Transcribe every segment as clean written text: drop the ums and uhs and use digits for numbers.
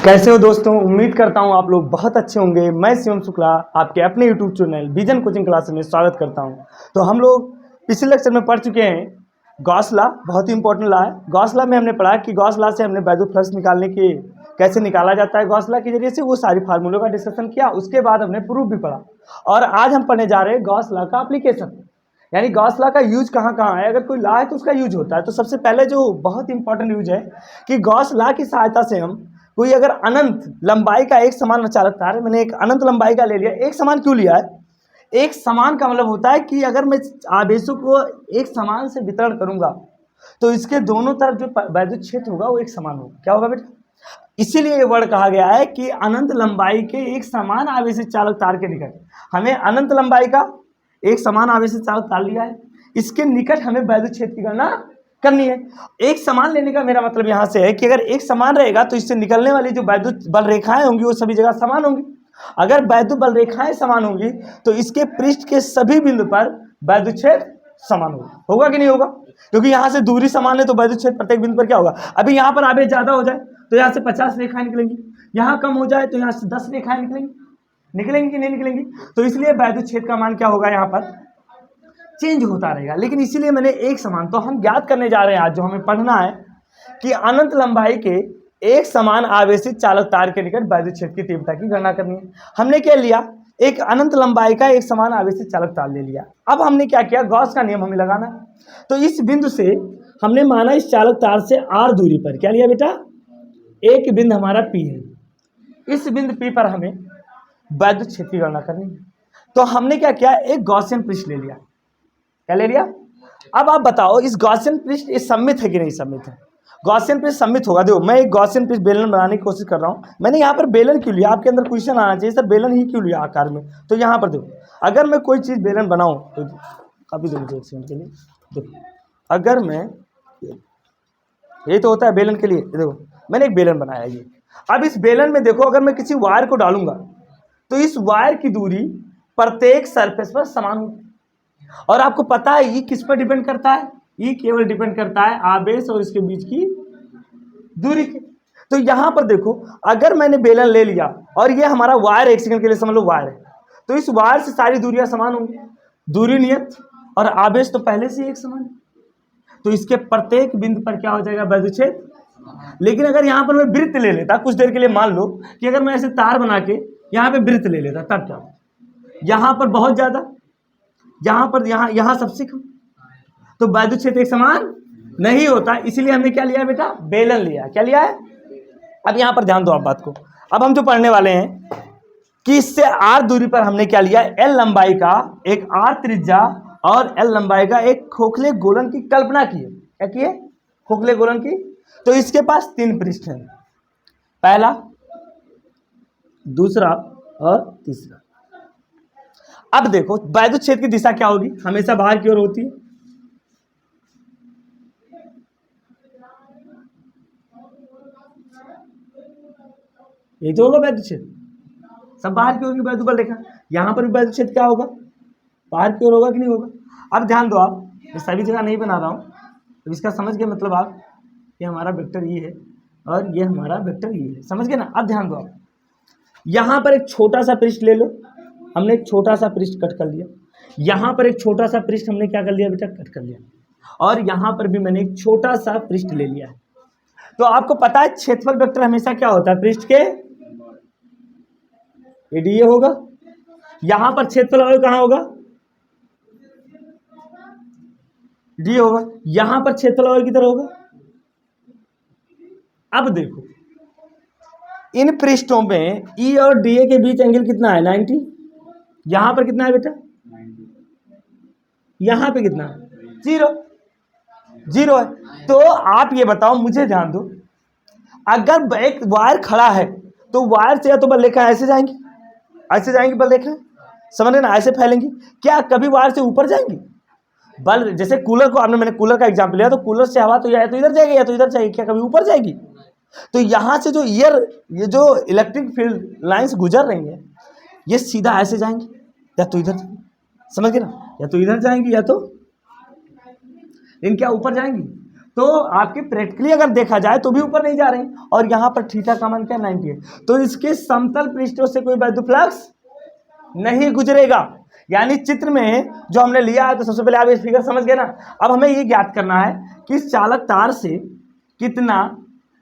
कैसे हो दोस्तों। उम्मीद करता हूँ आप लोग बहुत अच्छे होंगे। मैं शिवम शुक्ला आपके अपने YouTube channel vision coaching class में स्वागत करता हूँ। तो हम लोग पिछले लेक्चर में पढ़ चुके हैं गॉस लॉ, बहुत ही इंपॉर्टेंट लॉ है। गॉस लॉ में हमने पढ़ा कि गॉस लॉ से हमने वैल्यू फ्लक्स निकालने के कैसे निकाला जाता है गॉस लॉ के जरिए से, वो सारी फार्मूलों का डिस्कशन किया। उसके बाद हमने प्रूफ भी पढ़ा और आज हम पढ़ने जा रहे हैं गॉस लॉ का एप्लीकेशन, यानी गॉस लॉ का यूज कहाँ कहाँ है। अगर कोई लॉ है तो उसका यूज होता है। तो सबसे पहले जो बहुत इंपॉर्टेंट यूज है कि गॉस लॉ की सहायता से हम कोई अगर अनंत लंबाई का एक समान चालक तार है, मैंने एक अनंत लंबाई का ले लिया। एक समान क्यों लिया है? एक समान का मतलब होता है कि अगर मैं आवेशों को एक समान से वितरण करूंगा तो इसके दोनों तरफ जो वैद्युत क्षेत्र होगा वो एक समान होगा। क्या होगा बेटा? इसीलिए ये वर्ड कहा गया है कि अनंत लंबाई के एक समान आवेशित चालक तार के निकट हमें अनंत लंबाई का एक समान आवेशित चालक तार लिया है, इसके निकट हमें वैद्युत क्षेत्र की गणना करनी है। एक समान लेने का मेरा मतलब यहाँ से है कि अगर एक समान रहेगा तो इससे निकलने वाली जो वैद्युत बल रेखाएं होंगी वो सभी जगह समान होंगी। अगर वैद्युत बल रेखाएं समान होंगी तो इसके पृष्ठ के सभी बिंदु पर वैद्युत क्षेत्र समान होगा कि नहीं होगा? क्योंकि यहाँ से दूरी समान है तो वैद्युत क्षेत्र प्रत्येक बिंदु पर क्या होगा? अभी यहाँ पर आवेश ज्यादा हो जाए तो यहाँ से 50 रेखाएं निकलेंगी, यहाँ कम हो जाए तो यहाँ से 10 रेखाएं निकलेंगी कि नहीं निकलेंगी? तो इसलिए वैद्युत क्षेत्र का मान क्या होगा? यहाँ पर चेंज होता रहेगा। लेकिन इसीलिए मैंने एक समान, तो हम ज्ञात करने जा रहे हैं आज जो हमें पढ़ना है कि अनंत लंबाई के एक समान आवेशित चालक तार के निकट वैद्युत क्षेत्र की तीव्रता की गणना करनी है। हमने क्या लिया? एक अनंत लंबाई का एक समान आवेशित चालक तार ले लिया। अब हमने क्या किया? गॉस का नियम हमें लगाना है। तो इस बिंदु से हमने माना इस चालक तार से r दूरी पर क्या लिया बेटा? एक बिंदु हमारा P है। इस बिंदु P पर हमें वैद्युत क्षेत्र की गणना करनी है। तो हमने क्या किया? एक गॉसियन पृष्ठ ले लिया। क्या ले लिया? अब आप बताओ इस गॉसियन पृष्ठ ये सममित है कि नहीं सममित है? गॉसियन पृष्ठ सममित होगा। देखो मैं एक गॉसियन पृष्ठ बेलन बनाने की कोशिश कर रहा हूँ। मैंने यहाँ पर बेलन क्यों लिया? आपके अंदर क्वेश्चन आना चाहिए सर बेलन ही क्यों लिया आकार में। तो यहाँ पर देखो, अगर मैं कोई चीज़ बेलन बनाऊँ तो अभी देखो एक सेकंड के लिए देखो, अगर मैं यही तो होता है बेलन के लिए। देखो मैंने एक बेलन बनाया ये। अब इस बेलन में देखो, अगर मैं किसी वायर को डालूंगा तो इस वायर की दूरी प्रत्येक सरफेस पर समान होगी। और आपको पता है ये किस पर डिपेंड करता है? ये केवल डिपेंड करता है आवेश और इसके बीच की दूरी के। तो यहां पर देखो, अगर मैंने बेलन ले लिया और ये हमारा वायर, एक सेकंड के लिए समझ लो वायर है, तो इस वायर से सारी दूरियां समान होंगी। दूरी नियत और आवेश तो पहले से ही एक समान है, तो इसके प्रत्येक बिंदु पर क्या हो जाएगा? वैद्युत क्षेत्र। लेकिन अगर यहाँ पर मैं वृत्त ले लेता, कुछ देर के लिए मान लो कि अगर मैं ऐसे तार बना के यहाँ पे वृत्त ले लेता, तब क्या? यहाँ पर बहुत ज्यादा, यहाँ पर यहाँ सबसे कम, तो वैद्युत क्षेत्र एक समान नहीं होता। इसीलिए हमने क्या लिया बेटा? बेलन लिया। क्या लिया है? अब यहाँ पर ध्यान दो आप बात को। अब हम जो पढ़ने वाले हैं कि इससे r दूरी पर हमने क्या लिया? l लंबाई का एक r त्रिज्या और l लंबाई का एक खोखले गोलन की कल्पना की है। क्या की है? खोखले गोलन की। तो इसके पास 3 पृष्ठ हैं, पहला, दूसरा और तीसरा। अब देखो वैद्युत क्षेत्र की दिशा क्या होगी? हमेशा बाहर की ओर होती है। ये जो होगा वैद्युत क्षेत्र, सब बाहर की ओर की वैद्युत बल रेखा। यहाँ पर भी वैद्युत क्षेत्र क्या होगा? बाहर की ओर होगा कि नहीं होगा? अब ध्यान दो आप, मैं सभी जगह नहीं बना रहा हूँ, तो इसका समझ गए मतलब आप, ये हमारा वेक्टर ये है और ये हमारा वेक्टर ये है। समझ गए ना? अब ध्यान दो आप, यहाँ पर एक छोटा सा पृष्ठ ले लो। हमने एक छोटा सा पृष्ठ कट कर लिया। यहाँ पर एक छोटा सा पृष्ठ हमने क्या कर लिया बेटा? कट कर लिया। और यहाँ पर भी मैंने एक छोटा सा पृष्ठ ले लिया है। तो आपको पता है क्षेत्रफल वेक्टर हमेशा क्या होता है? पृष्ठ के ये होगा। यहाँ पर क्षेत्रफल और कहाँ होगा? डी होगा। यहाँ पर क्षेत्रफल और किधर होगा? अब देखो इन पृष्ठों में ई और डी ए के बीच एंगल कितना है? 90। यहां पर कितना है बेटा? यहां पे कितना है? 0 है। तो आप ये बताओ, मुझे ध्यान दो, अगर एक वायर खड़ा है तो वायर से या तो बल रेखा ऐसे जाएंगी, ऐसे जाएंगी बल रेखा, समझ ना, ऐसे फैलेंगी। क्या कभी वायर से ऊपर जाएंगी? बल, जैसे कूलर को आपने, मैंने कूलर का एग्जांपल लिया, तो कूलर से हवा तो या तो इधर जाएगी या तो इधर जाएगी, क्या कभी ऊपर जाएगी? तो यहां से जो ये जो इलेक्ट्रिक फील्ड लाइंस गुजर रही हैं, ये सीधा ऐसे जाएंगी या तो इधर, समझ गए ना? या तो इधर जाएंगी या तो, लेकिन क्या ऊपर जाएंगी? तो आपके प्रैक्टिकली अगर देखा जाए तो भी ऊपर नहीं जा रहे हैं, और यहाँ पर थीटा का मान क्या 90 है, तो इसके समतल पृष्ठों से कोई वैद्युत फ्लक्स नहीं गुजरेगा। यानी चित्र में जो हमने लिया है, तो सबसे पहले आप इस फिगर समझ गए ना। अब हमें ये ज्ञात करना है कि इस चालक तार से कितना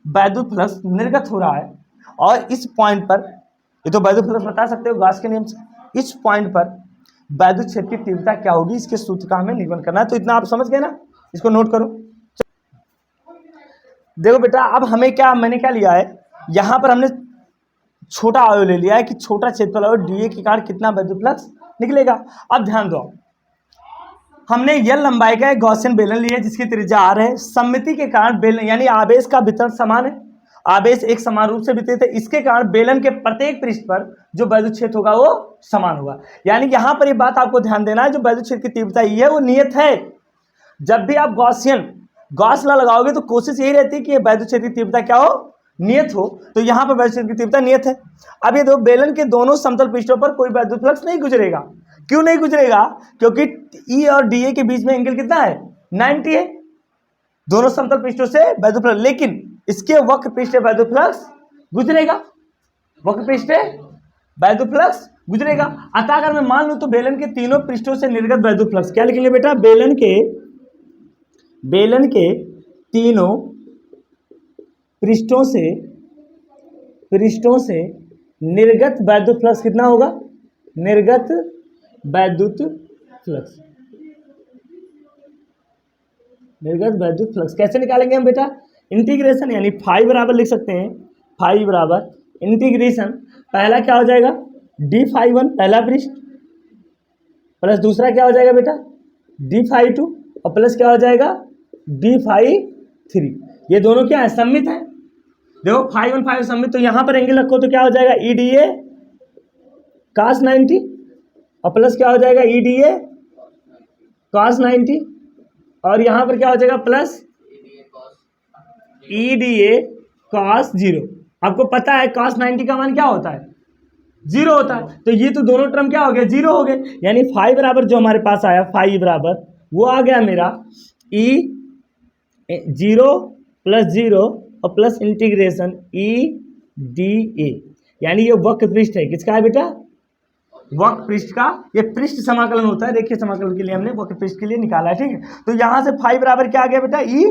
वैद्युत फ्लक्स निर्गत हो रहा है, और इस पॉइंट पर, ये तो वैद्युत फ्लक्स बता सकते हो गॉस के नियम से, इस पॉइंट पर वैद्युत क्षेत्र की तीव्रता क्या होगी, इसके सूत्र का हमें निरूपण करना है। तो इतना आप समझ गए ना, इसको नोट करो। देखो बेटा, अब हमें क्या, मैंने क्या लिया है, यहाँ पर हमने छोटा अवयव ले लिया है कि छोटा क्षेत्रफल और डीए के कारण कितना वैद्युत फ्लक्स निकलेगा। अब ध्यान दो, हमने यल लंबाई का एक गॉसियन बेलन लिया है जिसकी त्रिज्या r है। सममिति के कारण बेलन यानी आवेश का वितरण समान है, आवेश एक समान रूप से वितरित है, इसके कारण बेलन के प्रत्येक पृष्ठ पर जो वैद्युत क्षेत्र होगा वो समान होगा। यानी यहाँ पर ये बात आपको ध्यान देना है, जो वैद्युत क्षेत्र की तीव्रता ये है वो नियत है। जब भी आप गॉस लॉ लगाओगे तो कोशिश यही रहती है कि वैद्युत क्षेत्र की तीव्रता क्या हो, नियत हो। तो यहाँ पर वैद्युत क्षेत्र की तीव्रता नियत है। अब ये दो बेलन के दोनों समतल पृष्ठों पर कोई वैद्युत फ्लक्स नहीं गुजरेगा। क्यों नहीं गुजरेगा? क्योंकि ई और डीए के बीच में एंगल कितना है, 90 है, दोनों समतल पृष्ठों से वैद्युत फ्लक्स, लेकिन इसके वक्र पृष्ठ वैद्युत फ्लक्स गुजरेगा, वक्र पृष्ठ वैद्युत फ्लक्स गुजरेगा। अतः अगर मैं मान लूं तो बेलन के तीनों पृष्ठों से निर्गत वैद्युत फ्लक्स क्या लिखेंगे बेटा, बेलन के तीनों पृष्ठों से निर्गत वैद्युत फ्लक्स कितना होगा, निर्गत वैद्युत फ्लक्स, निर्गत वैद्युत फ्लक्स कैसे निकालेंगे हम बेटा, इंटीग्रेशन, यानी फाई बराबर लिख सकते हैं, फाई बराबर इंटीग्रेशन, पहला क्या हो जाएगा डी फाई वन पहला पृष्ठ, प्लस दूसरा क्या हो जाएगा बेटा डी फाई टू, और प्लस क्या हो जाएगा डी फाई थ्री। ये दोनों क्या है, सममित है। देखो फाई वन फाई सममित, तो यहाँ पर एंगल रखो तो क्या हो जाएगा ई डी ए cos 90, और प्लस क्या हो जाएगा ई डी ए cos 90, और यहाँ पर क्या हो जाएगा plus E D A cos 0। आपको पता है cos 90 का मान क्या होता है, 0 होता है। तो ये तो दोनों टर्म क्या हो गए, 0 हो गए। यानी फाई बराबर जो हमारे पास आया, फाई बराबर वो आ गया मेरा ई 0 प्लस 0 और plus integration E D A, यानी ये वक्र पृष्ठ है, किसका है बेटा, वक्र पृष्ठ का। ये पृष्ठ समाकलन होता है, रेखीय समाकलन के लिए हमने वक्र पृष्ठ के लिए निकाला है, ठीक है। तो यहाँ से फाई बराबर क्या आ गया बेटा, ई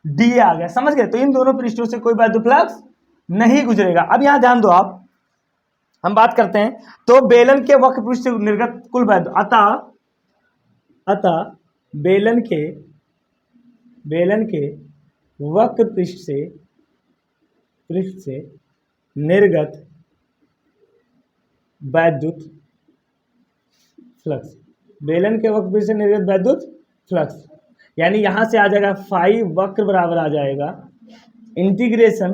डी ए आ गया, समझ गए। तो इन दोनों पृष्ठों से कोई वैद्युत फ्लक्स नहीं गुजरेगा। अब यहाँ ध्यान दो आप, हम बात करते हैं, तो बेलन के वक्र पृष्ठ से निर्गत कुल वैद्युत, अतः बेलन के वक्र पृष्ठ से निर्गत वैद्युत फ्लक्स, बेलन के वक्र पृष्ठ से निर्गत वैद्युत फ्लक्स, यानी यहाँ से आ जाएगा फाई वक्र बराबर आ जाएगा इंटीग्रेशन,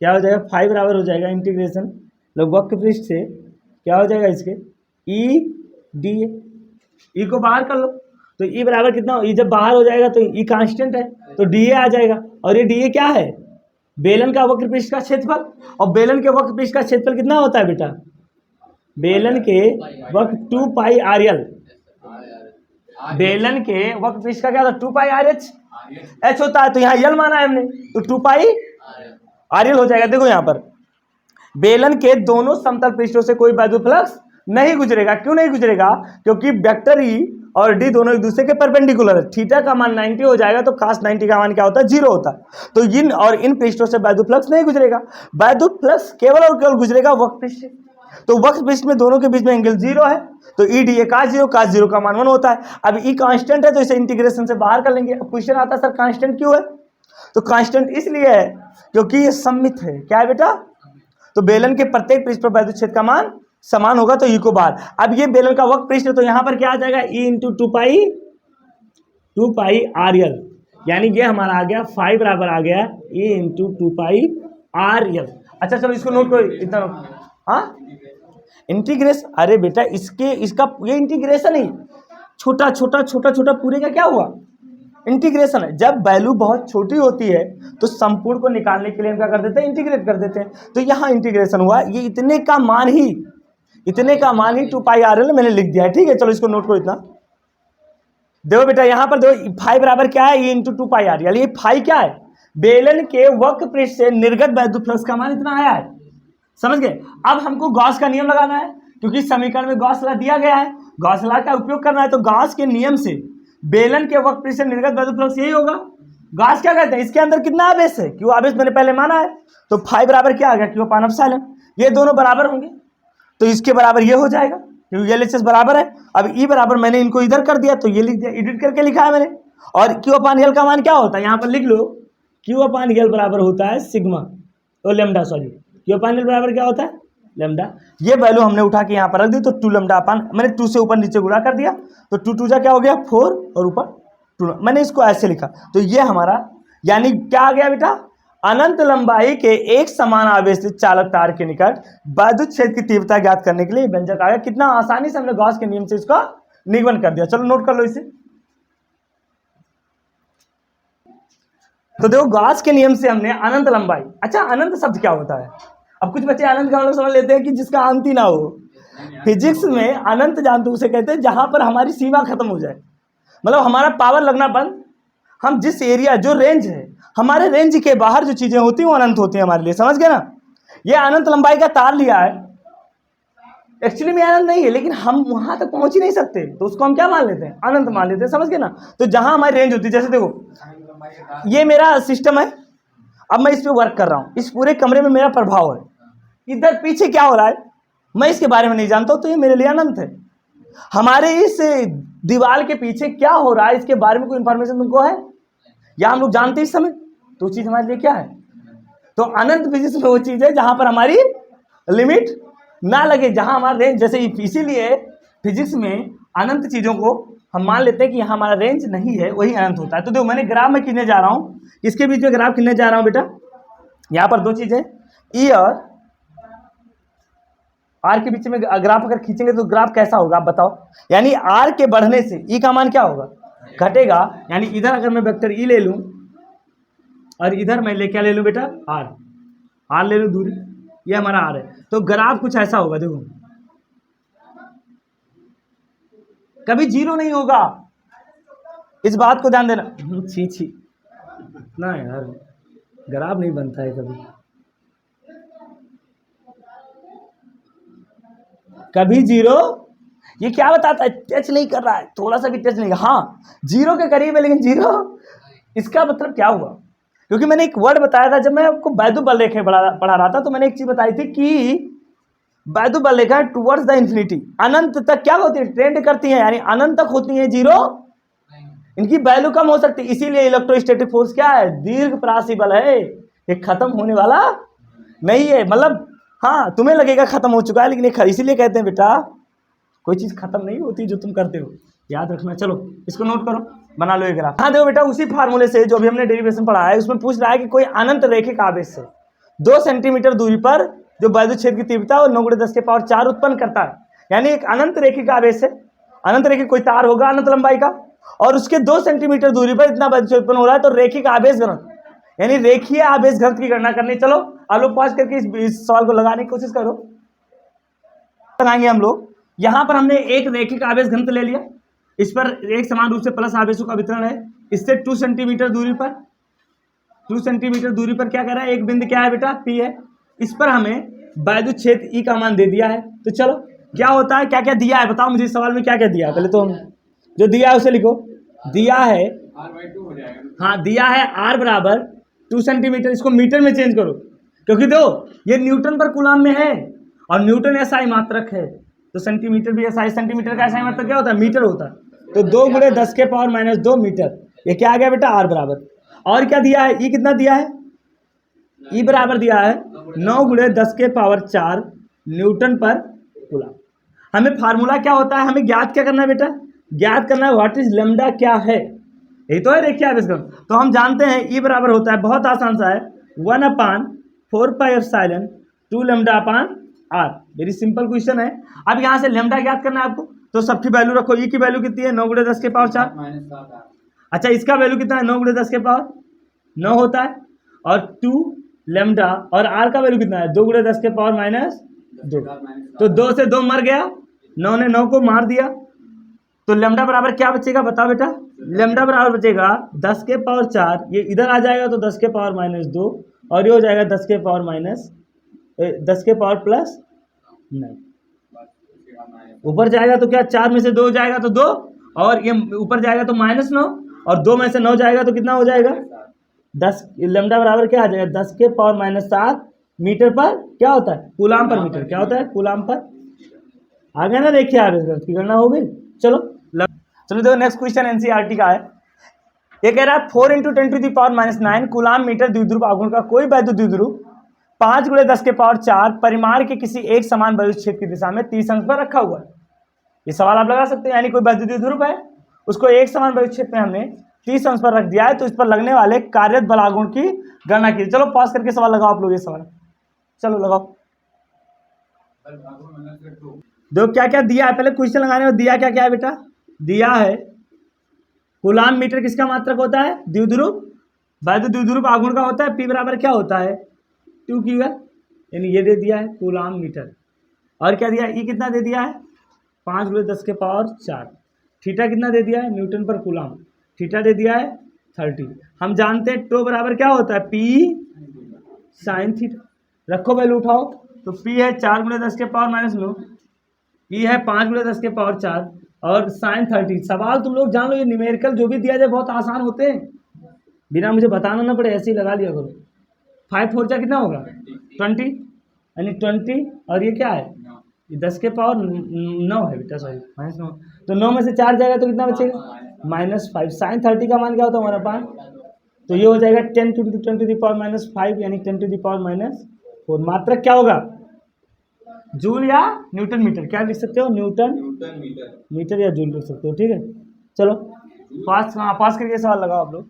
क्या हो जाएगा फाई बराबर हो जाएगा इंटीग्रेशन लोग वक्र पृष्ठ से क्या हो जाएगा इसके ई डी ए, ई को बाहर कर लो तो ई बराबर कितना, ई जब बाहर हो जाएगा तो ई कांस्टेंट है तो डी ए आ जाएगा, और ये डी ए क्या है, बेलन का वक्र पृष्ठ का क्षेत्रफल। और बेलन के वक्र पृष्ठ का क्षेत्रफल कितना होता है बेटा, बेलन के वक्र 2 पाई आर एल, बेलन के वक्र पृष्ठ का क्या होता है 2 पाई आर एच होता है, तो यहाँ यल माना है हमने, तो 2 पाई आर एल हो जाएगा। देखो यहाँ पर बेलन के दोनों समतल पृष्ठों से कोई वैद्युत फ्लक्स नहीं गुजरेगा। क्यों नहीं गुजरेगा, क्योंकि वेक्टर ई और डी दोनों एक दूसरे के परपेंडिकुलर है। थीटा का मान 90 हो जाएगा तो cos 90 का मान क्या होता है, 0 होता है। तो इन पृष्ठों से वैद्युत फ्लक्स नहीं गुजरेगा, वैद्युत फ्लक्स केवल और केवल गुजरेगा वक्र पृष्ठ से। तो वक्र पृष्ठ में दोनों के बीच में एंगल 0 है, तो ई डी ए cos 0 का मान 1 होता है। अब ई कांस्टेंट है तो इसे इंटीग्रेशन से बाहर कर लेंगे। अब क्वेश्चन आता है सर कांस्टेंट क्यों है, तो कांस्टेंट इसलिए है क्योंकि ये सममित है। क्या है बेटा, तो बेलन के प्रत्येक पृष्ठ पर वैद्युत क्षेत्र का मान समान होगा, तो ई को बाहर। अब ये बेलन का वक्र पृष्ठ है तो यहाँ पर क्या आ जाएगा ई इंटू 2 पाई आर एल, यानी ये हमारा आ गया फाई बराबर आ गया ई इंटू 2 पाई आर एल। अच्छा चलो इसको नोट करो इतना, हाँ इंटीग्रेशन, अरे बेटा इसका ये इंटीग्रेशन ही छोटा छोटा पूरे का क्या हुआ, इंटीग्रेशन है। जब वैल्यू बहुत छोटी होती है तो संपूर्ण को निकालने के लिए हम क्या कर देते हैं, इंटीग्रेट कर देते हैं। तो यहाँ इंटीग्रेशन हुआ, ये इतने का मान ही 2 पाई आर एल मैंने लिख दिया है, ठीक है। चलो इसको नोट करो इतना, देखो बेटा यहाँ पर देखो फाई बराबर क्या है, ई इंटू 2πr, यानी फाई क्या है, बेलन के वक्र पृष्ठ से निर्गत वैद्युत फ्लक्स का मान इतना आया है, समझ गए। अब हमको गॉस का नियम लगाना है, क्योंकि समीकरण में गॉस लॉ दिया गया है, गॉस लॉ का उपयोग करना है। तो गॉस के नियम से बेलन के वक्र पृष्ठ से निर्गत वैद्युत फ्लक्स यही होगा। गॉस क्या कहते हैं, इसके अंदर कितना आवेश है, क्यू आवेश मैंने पहले माना है, तो फाई बराबर क्या आ गया, क्यू अपान एप्सिलॉन, ये दोनों बराबर होंगे, तो इसके बराबर ये हो जाएगा, क्योंकि एलएचएस बराबर है। अब ई बराबर मैंने इनको इधर कर दिया, तो ये लिख दिया, एडिट करके लिखा है मैंने। और क्यू अपान एल का मान क्या होता है, यहाँ पर लिख लो, क्यू अपान एल बराबर होता है सिग्मा, तो लेमडा, सॉरी क्यू अपान एल बराबर क्या होता है, लेमडा। ये वैल्यू हमने उठा के यहाँ पर रख दी, तो 2 लेमडा अपान, मैंने 2 से ऊपर नीचे गुणा कर दिया, तो 2 2 जा क्या हो गया 4, और ऊपर 2, मैंने इसको ऐसे लिखा। तो ये हमारा यानी क्या आ गया बेटा, अनंत लंबाई के एक समान आवेशित चालक तार के निकट वैद्युत क्षेत्र की तीव्रता ज्ञात करने के लिए व्यंजक आ गया। कितना आसानी से हमने गॉस के नियम से इसका निगमन कर दिया। चलो नोट कर लो इसे। तो देखो गॉस के नियम से हमने अनंत लंबाई, अच्छा अनंत शब्द क्या होता है, अब कुछ बच्चे अनंत का मतलब समझ लेते हैं कि जिसका अंत ही ना हो। फिजिक्स में अनंत जानते उसे कहते हैं जहां पर हमारी सीमा खत्म हो जाए, मतलब हमारा पावर लगना बंद, हम जिस एरिया, जो रेंज है, हमारे रेंज के बाहर जो चीजें होती हैं वो अनंत होती हैं हमारे लिए, समझ गए ना। ये अनंत लंबाई का तार लिया है, एक्चुअली में अनंत नहीं है, लेकिन हम वहां तक पहुंच ही नहीं सकते, तो उसको हम क्या मान लेते हैं, अनंत मान लेते हैं, समझ गए ना। तो जहां हमारी रेंज होती है, जैसे देखो ये मेरा सिस्टम है, अब मैं इस पर वर्क कर रहा हूँ, इस पूरे कमरे में मेरा प्रभाव है, इधर पीछे क्या हो रहा है मैं इसके बारे में नहीं जानता हूँ, तो ये मेरे लिए अनंत है। हमारे इस दीवार के पीछे क्या हो रहा है इसके बारे में कोई इंफॉर्मेशन तुमको है, या हम लोग जानते हैं इस समय, तो वो चीज हमारे लिए क्या है, तो अनंत फिजिक्स में वो चीज है जहां पर हमारी लिमिट ना लगे, जहां हमारा रेंज, जैसे इसीलिए फिजिक्स में अनंत चीजों को हम मान लेते हैं कि यहाँ हमारा रेंज नहीं है, वही अनंत होता है। तो देखो मैंने ग्राफ में खींचने जा रहा हूँ, इसके बीच में ग्राफ खींचने जा रहा हूँ बेटा, यहाँ पर दो चीजें, ई और आर के बीच में ग्राफ अगर खींचेंगे तो ग्राफ कैसा होगा आप बताओ, यानी आर के बढ़ने से ई का मान क्या होगा, घटेगा, यानी इधर अगर मैं वेक्टर ई ले लूं और इधर मैं क्या ले लूं बेटा आर ले लूं दूरी, ये हमारा आर है, तो ग्राफ कुछ ऐसा होगा, देखो कभी जीरो नहीं होगा, इस बात को ध्यान देना। छी ना यार, ग्राफ नहीं बनता है कभी जीरो, ये क्या बताता है, टच नहीं कर रहा है, थोड़ा सा भी टच नहीं, हाँ जीरो के करीब है लेकिन जीरो, इसका मतलब क्या हुआ, क्योंकि मैंने एक वर्ड बताया था जब मैं आपको वैद्युत बल रेखा पढ़ा रहा था, तो मैंने एक चीज बताई थी कि वैद्युत बल रेखा टुवर्ड्स द इन्फिनिटी, अनंत तक क्या होती है, ट्रेंड करती है, यानी अनंत तक होती है, जीरो इनकी वैल्यू कम हो सकती है, इसीलिए इलेक्ट्रोस्टैटिक फोर्स क्या है, दीर्घ बल है, ये खत्म होने वाला नहीं है, मतलब हाँ तुम्हें लगेगा खत्म हो चुका है, लेकिन ये इसीलिए कहते हैं बेटा कोई चीज खत्म नहीं होती जो तुम करते हो, याद रखना। चलो इसको नोट करो, बना लो ये ग्राफ। हाँ देखो बेटा उसी फार्मूले से जो भी हमने डेरिवेशन पढ़ा है उसमें पूछ रहा है कि कोई अनंत रेखिक आवेश से 2 सेंटीमीटर दूरी पर जो वैद्युत क्षेत्र की तीव्रता और 9×10⁴ उत्पन्न करता है, यानी एक अनंत रेखिक आवेश है, अनंत रेखिक कोई तार होगा अनंत लंबाई का, और उसके 2 सेंटीमीटर दूरी पर इतना वैद्युत क्षेत्र उत्पन्न हो रहा है, तो रेखिक आवेश घनत्व, यानी रेखीय आवेश घनत्व की गणना करनी। चलो आप लोग पॉज करके इस सवाल को लगाने की कोशिश करो, लगाएंगे हम लोग। यहां पर हमने एक रेखिक आवेश घनत्व ले लिया, इस पर एक समान रूप से प्लस आवेशों का वितरण है, इससे 2 सेंटीमीटर दूरी पर, 2 सेंटीमीटर दूरी पर क्या कर रहा है, एक बिंदु क्या है बेटा P है, इस पर हमें वैद्युत क्षेत्र E का मान दे दिया है। तो चलो क्या होता है, क्या क्या दिया है बताओ मुझे, इस सवाल में क्या क्या दिया है, पहले तो हम जो दिया है उसे लिखो। दिया है हाँ, दिया है R बराबर 2 सेंटीमीटर, इसको मीटर में चेंज करो, क्योंकि दो ये न्यूटन पर कूलाम में है और न्यूटन SI मात्रक है, तो सेंटीमीटर भी SI, सेंटीमीटर का SI मात्रक क्या होता है, मीटर होता है, तो 2×10⁻²⁻2 मीटर, ये क्या आ गया बेटा R बराबर। और क्या दिया है, E कितना दिया है, E बराबर दिया है 9×10⁴ न्यूटन पर कूलाम। हमें फार्मूला क्या होता है, हमें ज्ञात क्या करना है बेटा, ज्ञात करना है व्हाट इज लैम्डा क्या है, यही तो है रेखीय आवेश घनत्व। तो हम जानते हैं E बराबर होता है, बहुत आसान सा है, 1/4πε2 λ/r, वेरी सिंपल क्वेश्चन है। अब यहाँ से लैम्डा ज्ञात करना है आपको, तो सबकी वैल्यू रखो, E की वैल्यू कितनी है 9×10⁴ अच्छा इसका वैल्यू कितना है 9×10⁹ होता है, और 2 लैम्डा, और R का वैल्यू कितना है 2×10⁻², तो 2 से 2 मर गया, 9 ने 9 को मार दिया, तो लेमडा बराबर क्या बचेगा बताओ बेटा। लेमडा बराबर बचेगा 10 के पावर 4, ये इधर आ जाएगा तो 10 के पावर -2, और ये हो जाएगा 10 के पावर प्लस 9। ऊपर जाएगा तो क्या 4 में से 2 जाएगा तो 2, और ये ऊपर जाएगा तो -9, और 2 में से 9 जाएगा तो कितना हो जाएगा 10। लेमडा बराबर क्या आ जाएगा 10 के पावर -7 मीटर पर क्या होता है कूलाम पर मीटर, क्या होता है कूलाम पर। आ गया ना, देखिए आप इसकी गणना हो गई। चलो देखो नेक्स्ट क्वेश्चन एनसीईआरटी का है। ये कह रहा है 4 × 10⁻⁹ कूलाम मीटर द्विध्रुव आघूर्ण का कोई वैद्युत द्विध्रुव 5 × 10 के पावर 4 परिमाण के किसी एक समान वैद्युत क्षेत्र की दिशा में 30 अंश पर रखा हुआ है। ये सवाल आप लगा सकते हैं, यानी कोई वैद्युत द्विध्रुव है, उसको एक समान वैद्युत क्षेत्र में हमने 30 अंश पर रख दिया है, तो इस पर लगने वाले कार्यरत बल आघूर्ण की गणना कीजिए। चलो पॉज करके सवाल लगाओ आप लोग, ये सवाल चलो लगाओ। देखो क्या क्या दिया है, पहले क्वेश्चन लगाने में दिया क्या क्या है बेटा। दिया है कूलाम मीटर किसका मात्रक होता है द्विध्रुव, वैद्युत द्विध्रुव आघूर्ण का होता है। पी बराबर क्या होता है 2 Q, यानी ये दे दिया है कूलाम मीटर। और क्या दिया है, ई कितना दे दिया है 5 × 10 के पावर 4। थीटा कितना दे दिया है न्यूटन पर कूलाम, थीटा दे दिया है 30। हम जानते हैं टो बराबर क्या होता है पी साइन थीटा। रखो वैल्यू उठाओ, तो पी है 4 × 10 के पावर -9, ई है 5 × 10 के पावर 4, और साइन 30। सवाल तुम लोग जान लो, ये न्यूमेरिकल जो भी दिया जाए बहुत आसान होते हैं, बिना मुझे बताना ना पड़े, ऐसे ही लगा लिया करो। 5 4 जा कितना होगा 20, यानी 20, और ये क्या है ये 10 के पावर 9 है बेटा, सॉरी -9, तो 9 में से 4 जाएगा तो कितना बचेगा -5। साइन 30 का मान क्या होता है हमारा 5, तो ये हो जाएगा 10 × 10⁻⁵, यानी 10⁻⁴। मात्रक क्या होगा जूल या न्यूटन मीटर, क्या लिख सकते हो न्यूटन मीटर या जूल लिख सकते हो, ठीक है। चलो पास करके सवाल लगाओ आप लोग।